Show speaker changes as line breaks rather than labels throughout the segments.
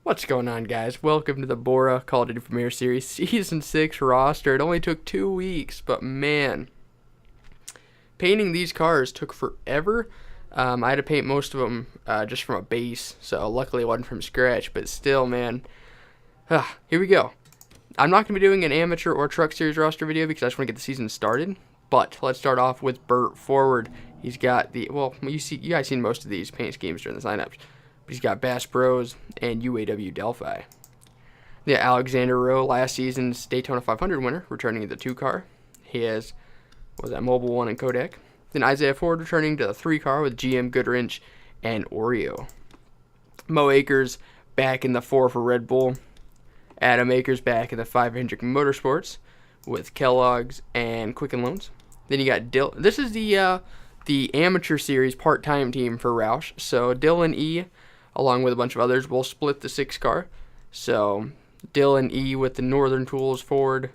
What's going on, guys? Welcome to the BORA Call of Duty Premier Series Season 6 roster. It only took 2 weeks, but man, painting these cars took forever. I had to paint most of them just from a base, so luckily it wasn't from scratch, but still, man. Here we go. I'm not going to be doing an amateur or truck series roster video because I just want to get the season started, but let's start off with Burt Forward. He's got the, you guys seen most of these paint schemes during the signups. But he's got Bass Bros and UAW Delphi. Yeah, Alexander Rowe, last season's Daytona 500 winner, returning to the 2 car. He has, Mobile 1 and Kodak. Then Isaiah Ford returning to the 3 car with GM, Goodwrench, and Oreo. Mo Akers back in the 4 for Red Bull. Adam Akers back in the 5 Hendrick Motorsports with Kellogg's and Quicken Loans. Then you got This is the amateur series part-time team for Roush. So Dylan E, along with a bunch of others, will split the 6 car. So Dylan E with the Northern Tools Ford,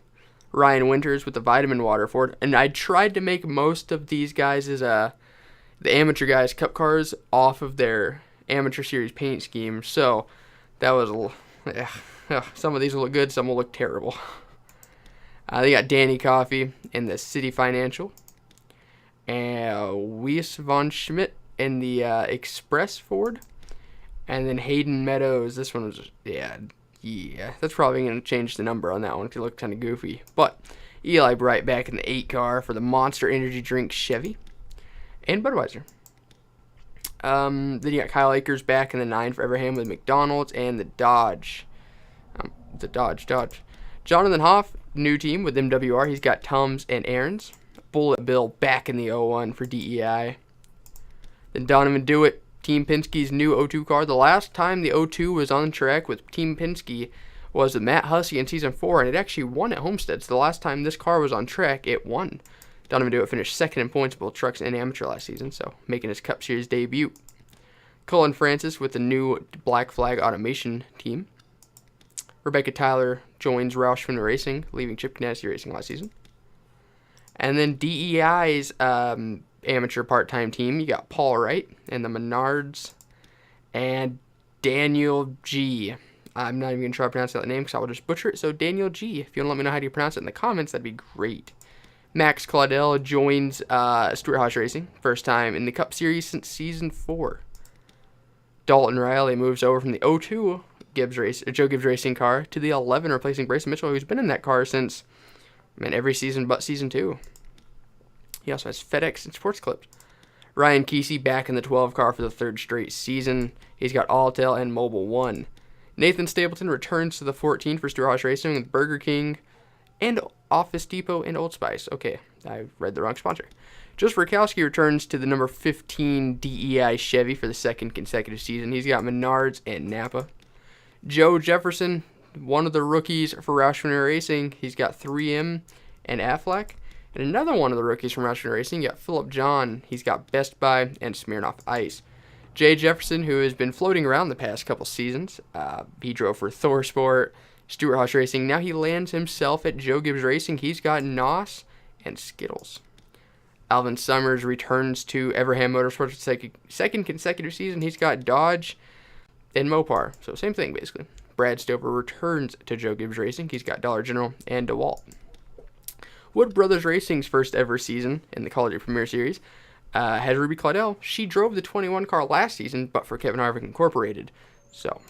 Ryan Winters with the Vitamin Water Ford, and I tried to make most of these guys as the amateur guys cup cars off of their amateur series paint scheme. So that was some of these will look good, some will look terrible. They got Danny Coffey in the City Financial, and Weiss von Schmidt in the Express Ford. And then Hayden Meadows, this one was, that's probably going to change the number on that one because it looked kind of goofy. But Eli Bright back in the 8 car for the Monster Energy Drink Chevy and Budweiser. Then you got Kyle Akers back in the 9 for Everham with McDonald's and the Dodge. Jonathan Hoff, new team with MWR. He's got Tums and Aaron's. Bullet Bill back in the 01 for DEI. Then Donovan Dewitt, Team Penske's new O2 car. The last time the O2 was on track with Team Penske was with Matt Hussey in Season 4, and it actually won at Homestead. So the last time this car was on track, it won. Donovan Dewitt finished 2nd in points both trucks and amateur last season, so making his Cup Series debut. Cullen Francis with the new Black Flag Automation team. Rebecca Tyler joins Roush Fender Racing, leaving Chip Ganassi Racing last season. And then DEI's amateur part-time team, you got Paul Wright and the Menards and Daniel G. I'm not even going to try to pronounce that name because I will just butcher it. So Daniel G, if you want to let me know how you pronounce it in the comments, that'd be great. Max Claudel joins Stuart Haas Racing, first time in the Cup Series since Season 4. Dalton Riley moves over from the 02 Joe Gibbs Racing car to the 11, replacing Brayson Mitchell, who's been in that car since every season but Season 2. He also has FedEx and Sports Clips. Ryan Kesey back in the 12 car for the 3rd straight season. He's got Alltel and Mobile 1. Nathan Stapleton returns to the 14 for Stuart Haas Racing with Burger King and Office Depot and Old Spice. Okay, I read the wrong sponsor. Joe Svirkowski returns to the number 15 DEI Chevy for the 2nd consecutive season. He's got Menards and Napa. Joe Jefferson, one of the rookies for Roush Fender Racing. He's got 3M and Aflac. And another one of the rookies from Roush Fender Racing, you got Philip John. He's got Best Buy and Smirnoff Ice. Jay Jefferson, who has been floating around the past couple seasons. He drove for Thor Sport, Stuart Haas Racing. Now he lands himself at Joe Gibbs Racing. He's got NOS and Skittles. Alvin Summers returns to Everham Motorsports for the 2nd consecutive season. He's got Dodge and Mopar. So same thing, basically. Brad Stover returns to Joe Gibbs Racing. He's got Dollar General and DeWalt. Wood Brothers Racing's first ever season in the Call of Duty Premier Series has Ruby Claudel. She drove the 21 car last season, but for Kevin Harvick Incorporated. So,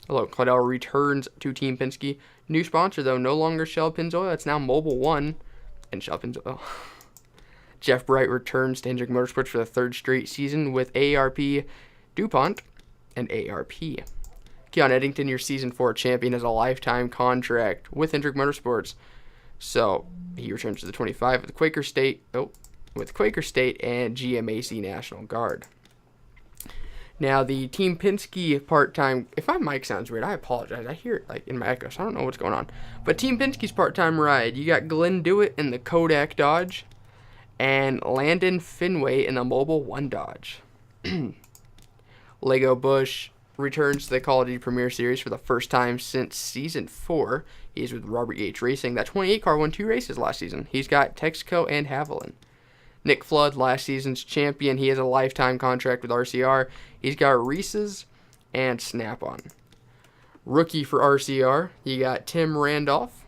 Claudel returns to Team Penske. New sponsor, though, no longer Shell Pennzoil. It's now Mobile 1 and Shell Pennzoil. Jeff Bright returns to Hendrick Motorsports for the 3rd straight season with AARP DuPont and ARP. Keon Eddington, your Season 4 champion, has a lifetime contract with Hendrick Motorsports. So he returns to the 25 with Quaker State and GMAC National Guard. Now the Team Penske part-time, if my mic sounds weird, I apologize. I hear it in my echo, so I don't know what's going on. But Team Penske's part-time ride, you got Glenn Dewitt in the Kodak Dodge and Landon Finway in the Mobile 1 Dodge. Lego Bush returns to the Call of Duty Premier Series for the first time since Season 4. He's with Robert Yates Racing. That 28 car won 2 races last season. He's got Texaco and Haviland. Nick Flood, last season's champion. He has a lifetime contract with RCR. He's got Reese's and Snap-on. Rookie for RCR, you got Tim Randolph.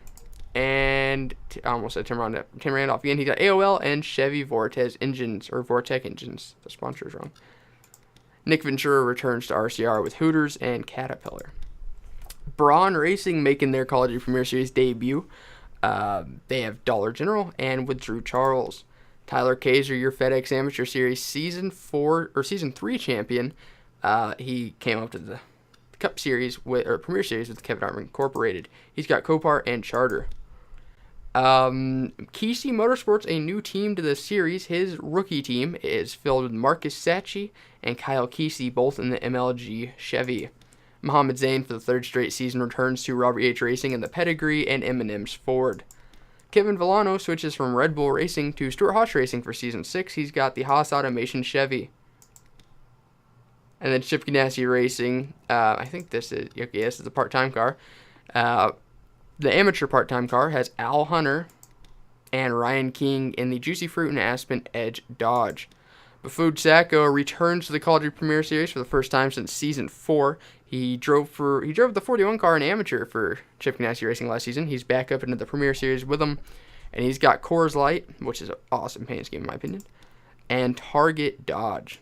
And I almost said Tim Randolph. Tim Randolph again. He got AOL and Chevy Vortec engines, or Vortec engines. The sponsor is wrong. Nick Ventura returns to RCR with Hooters and Caterpillar. Braun Racing making their Call of Duty Premier Series debut. They have Dollar General and with Drew Charles. Tyler Kaiser, your FedEx Amateur Series Season 3 champion. He came up to the Cup Series Premier Series with Kevin Hartman Incorporated. He's got Copar and Charter. Kesey Motorsports, a new team to the series. His rookie team is filled with Marcus Sacchi and Kyle Kesey, both in the MLG Chevy. Mohammed Zain, for the third straight season, returns to Robert H. Racing in the Pedigree and M&M's Ford. Kevin Villano switches from Red Bull Racing to Stuart Haas Racing for Season 6. He's got the Haas Automation Chevy. And then Chip Ganassi Racing, I think this is a part-time car. The amateur part-time car has Al Hunter and Ryan King in the Juicy Fruit and Aspen Edge Dodge. Bafud Sacco returns to the Call of Duty Premier Series for the first time since Season 4. He drove the 41 car in amateur for Chip Ganassi Racing last season. He's back up into the Premier Series with them. And he's got Coors Light, which is an awesome paint scheme in my opinion, and Target Dodge.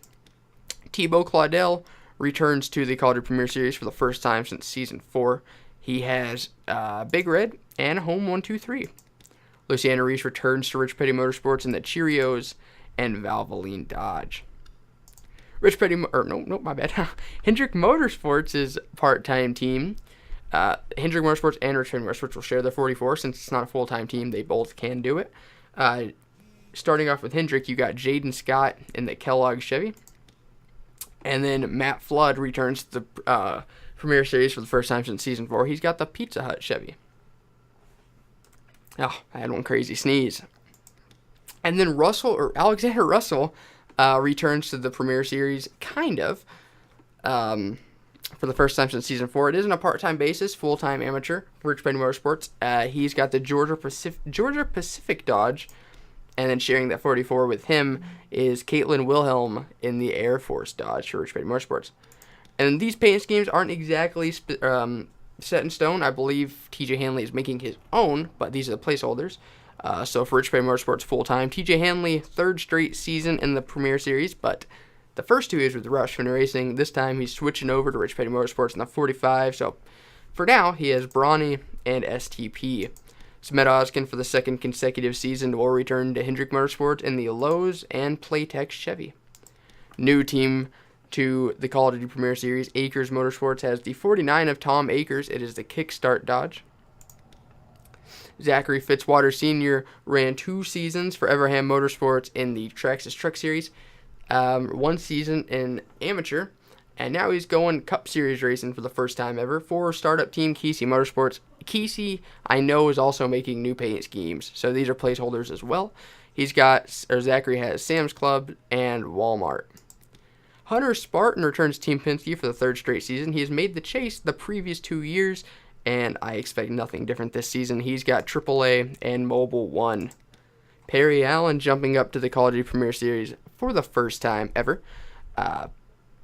Thibaut Claudel returns to the Call of Duty Premier Series for the first time since Season 4. He has Big Red and Home 123. Luciano Reese returns to Rich Petty Motorsports in the Cheerios and Valvoline Dodge. Hendrick Motorsports is part-time team. Hendrick Motorsports and Rich Petty Motorsports will share the 44 since it's not a full-time team. They both can do it. Starting off with Hendrick, you got Jaden Scott in the Kellogg Chevy. And then Matt Flood returns to the Premier Series for the first time since Season 4. He's got the Pizza Hut Chevy. Oh, I had one crazy sneeze. And then Alexander Russell returns to the Premier Series, kind of, for the first time since Season 4. It isn't a part-time basis, full-time amateur for Rich Petty Motorsports. He's got the Georgia Pacific Dodge. And then sharing that 44 with him is Caitlin Wilhelm in the Air Force Dodge for Rich Petty Motorsports. And these paint schemes aren't exactly set in stone. I believe TJ Hanley is making his own, but these are the placeholders. So for Rich Petty Motorsports full-time, TJ Hanley, third straight season in the Premier Series, but the first 2 years with Roush Fenner Racing. This time he's switching over to Rich Petty Motorsports in the 45. So for now, he has Brawny and STP. Smet Oskin for the second consecutive season will return to Hendrick Motorsports in the Lowe's and Playtex Chevy. New team to the Call of Duty Premier Series, Akers Motorsports has the 49 of Tom Akers. It is the Kickstart Dodge. Zachary Fitzwater Sr. ran 2 seasons for Everham Motorsports in the Traxxas Truck Series, 1 season in amateur, and now he's going Cup Series racing for the first time ever for startup team Kesey Motorsports. Kesey, I know, is also making new paint schemes, so these are placeholders as well. Zachary has Sam's Club and Walmart. Hunter Spartan returns to Team Penske for the 3rd straight season. He has made the chase the previous 2 years, and I expect nothing different this season. He's got AAA and Mobile 1. Perry Allen jumping up to the Call of Duty Premier Series for the first time ever.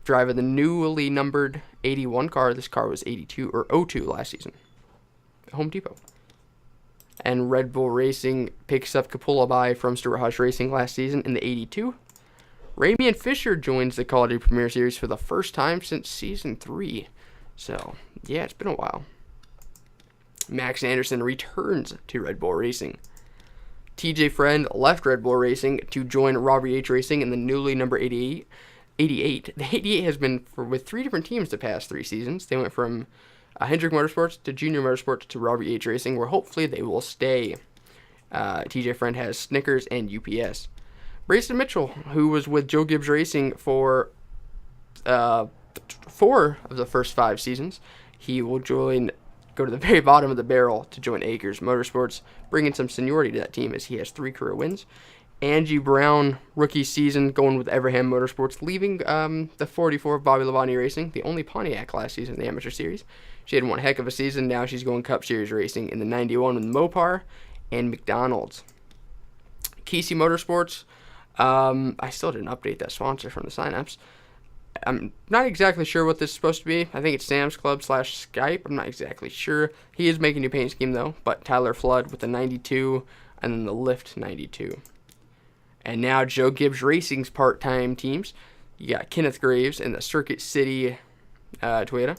Driving the newly numbered 81 car. This car was 82 or 02 last season. Home Depot. And Red Bull Racing picks up Kapulabai from Stuart Haas Racing last season in the 82. Ramian Fisher joins the Call of Duty Premier Series for the first time since Season 3. So, yeah, it's been a while. Max Anderson returns to Red Bull Racing. TJ Friend left Red Bull Racing to join Robert H. Racing in the newly number 88. The 88 has been with 3 different teams the past 3 seasons. They went from Hendrick Motorsports to Junior Motorsports to Robert H. Racing, where hopefully they will stay. TJ Friend has Snickers and UPS. Brayson Mitchell, who was with Joe Gibbs Racing for 4 of the first 5 seasons, he will go to the very bottom of the barrel to join Akers Motorsports, bringing some seniority to that team as he has 3 career wins. Angie Brown, rookie season, going with Everham Motorsports, leaving the 44 of Bobby Labonte Racing, the only Pontiac last season in the Amateur Series. She had one heck of a season. Now she's going Cup Series racing in the 91 with Mopar and McDonald's. Kesey Motorsports, I still didn't update that sponsor from the signups. I'm not exactly sure what this is supposed to be. I think it's Sam's Club / Skype. I'm not exactly sure. He is making a new paint scheme, though. But Tyler Flood with the 92, and then the Lift 92. And now Joe Gibbs Racing's part-time teams. You got Kenneth Graves in the Circuit City Toyota.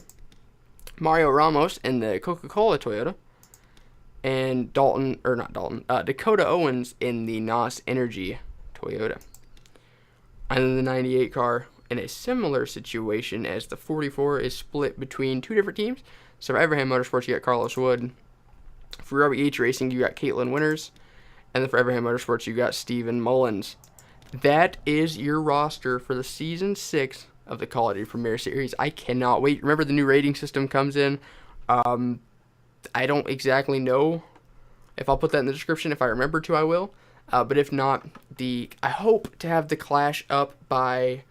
Mario Ramos in the Coca-Cola Toyota. And Dakota Owens in the NOS Energy Toyota. And then the 98 car, in a similar situation as the 44, is split between two different teams. So for Everham Motorsports, you got Carlos Wood. For RBH Racing, you got Caitlin Winters. And then for Everham Motorsports, you got Steven Mullins. That is your roster for the Season 6 of the Call of Duty Premier Series. I cannot wait. Remember, the new rating system comes in. I don't exactly know if I'll put that in the description. If I remember to, I will. But if not, I hope to have the Clash up by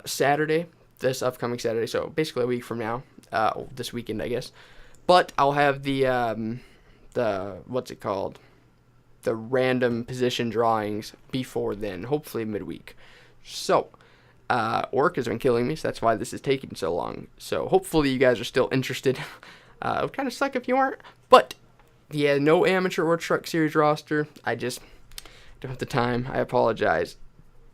Saturday, this upcoming Saturday. So basically a week from now, this weekend, I guess. But I'll have the what's it called? The random position drawings before then, hopefully midweek. So, work has been killing me, so that's why this is taking so long. So hopefully you guys are still interested. It would kind of suck if you aren't. But, yeah, no amateur or truck series roster. I just don't have the time. I apologize.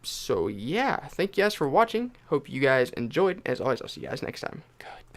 So, yeah, thank you guys for watching. Hope you guys enjoyed. As always, I'll see you guys next time. Good.